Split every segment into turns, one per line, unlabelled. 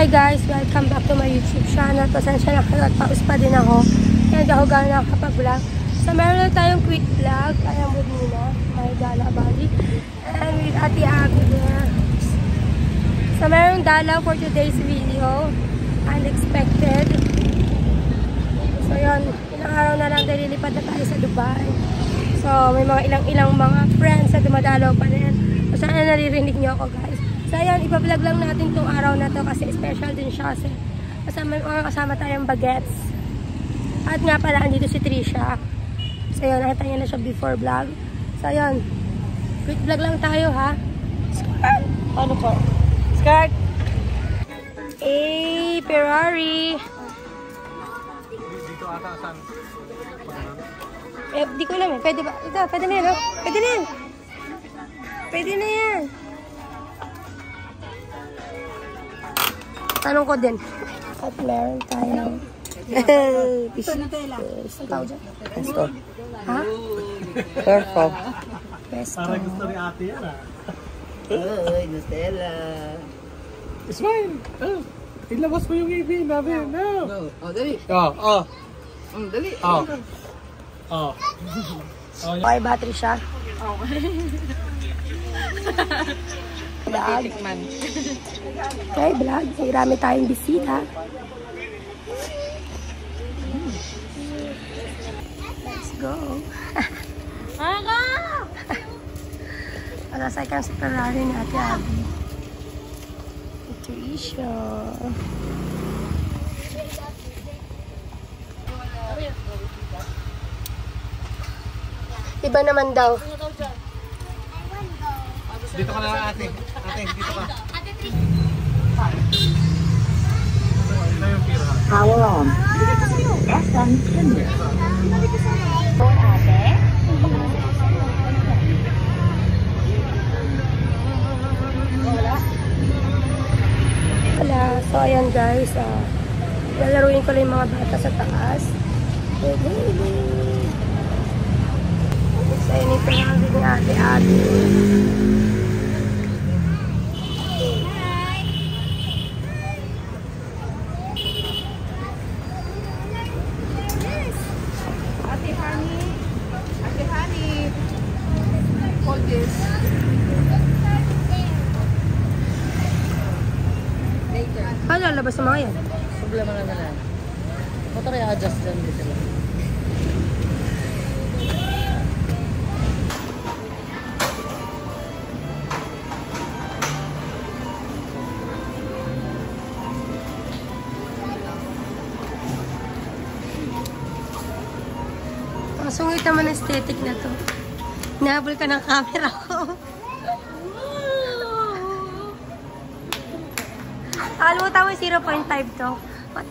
Hi guys! Welcome back to my YouTube channel. Pasensya na kayo at paus pa din ako. Kaya hindi ako gano'n nakakapag-vlog. So meron lang tayong quick vlog. Alam mo muna, may gala bali. And with Ate Abby there. So meron dalaw for today's video. Unexpected. So yun, ilang araw na lang lilipad na tayo sa Dubai. So may mga ilang mga friends na dumadalaw pa rin. So sana naririnig nyo ako guys. So ayan, ipa-vlog lang natin tong araw na to kasi special din siya kasi kasama tayong bagets. At nga pala, andito si Trisha. So ayan, nakita niya na siya before vlog. So ayan, quick vlog lang tayo ha. Skirt! Ano po? Skirt! Eh, Ferrari!
Dito ata, saan?
Eh, di ko alam eh. Pwede ba? Ito, pwede na yan, no? Pwede na yan! Pwede na yan! Tanong ko din. At meron tayong Nutella. Ang tawag dyan?
Pesto.
Ha?
Pesto.
Pesto.
Parang gusto ni ate yan ah.
Uy, Nutella.
It's fine. Oh, ilabas mo yung ibig namin. No.
No. Oh, dali.
Oh.
Dali.
Oh.
Okay, battery siya. Vlog. Okay, vlog. Marami tayong bisita. Let's go. Alasay ka sa Ferrari ni Ate Abby. Trisha. Iba naman daw.
Dito ka na ate. Ate, dito ka. Ito yung pira.
Power on. SM Premier. Phone ate.
Wala. So, ayan guys. Lalaruin ko lang yung mga bata sa taas. So, yun ito lang din ni Ate Abby.
Ate Honey. Hold this. Later.
Ano, lalabas sa mga yan?
Problema na lang. Motor i-adjust lang dito lang.
Ang sungit naman ang aesthetic na to. Nahabol ka ng camera ko. Nakalimutan mo yung 0.5 to. What?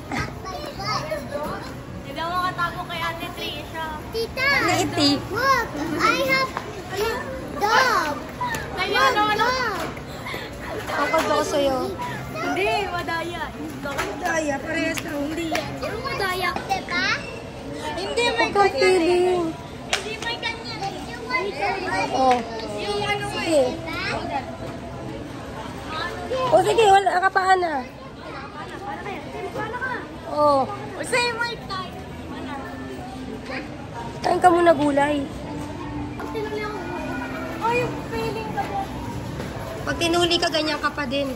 Hindi ako makatago kay Ate Trisha.
Tita,
Liit eh.
look, I have a dog.
Kaya naman ako.
Ang kaldo ko sa'yo.
Hindi, madaya.
Daya, parehas lang. Hindi yan.
Yung madaya.
Diba?
Hindi, may
Pagka-feeling.
Hindi, may kanya.
Oh.
Yung ano mo
Sige. O sige, wala ka pa na. Oh.
Say my time.
Kain ka muna gulay.
Ay, yung feeling ka ba?
Pag tinuli ka, ganyan ka pa din.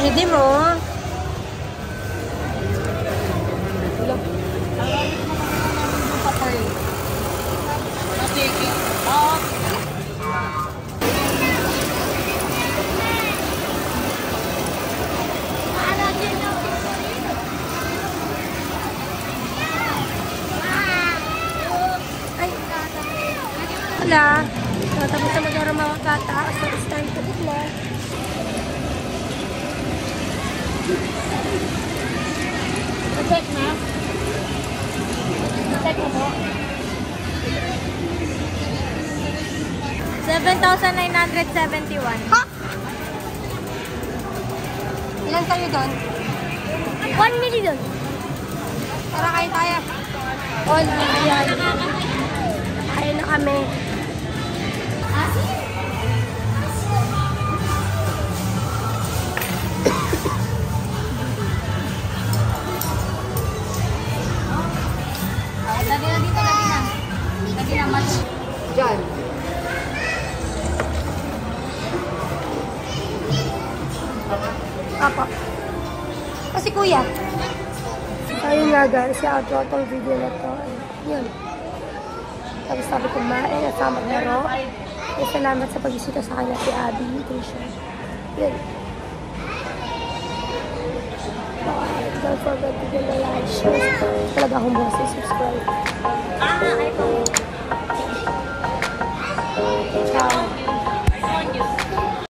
Ready mo? Ay, wala. Tapos na mag-aaral mga kata. So, it's time to eat na.
Check na. Check mo po. 7,971.
Ha? Ilan kayo doon?
1 million.
Tara, kain tayo. All, ayan. Kain na kami.
Lagi na dito, lagi na. Lagi na, match.
Diyan.
Apa. Kasi kuya. Ayun nga guys, i-outro itong video na to. Yun. Tapos sabi kumain at sa maglaro. Salamat sa pagbisita sa kanya si Abby. Yun. Don't forget to give a like, share. Talaga akong boss, subscribe.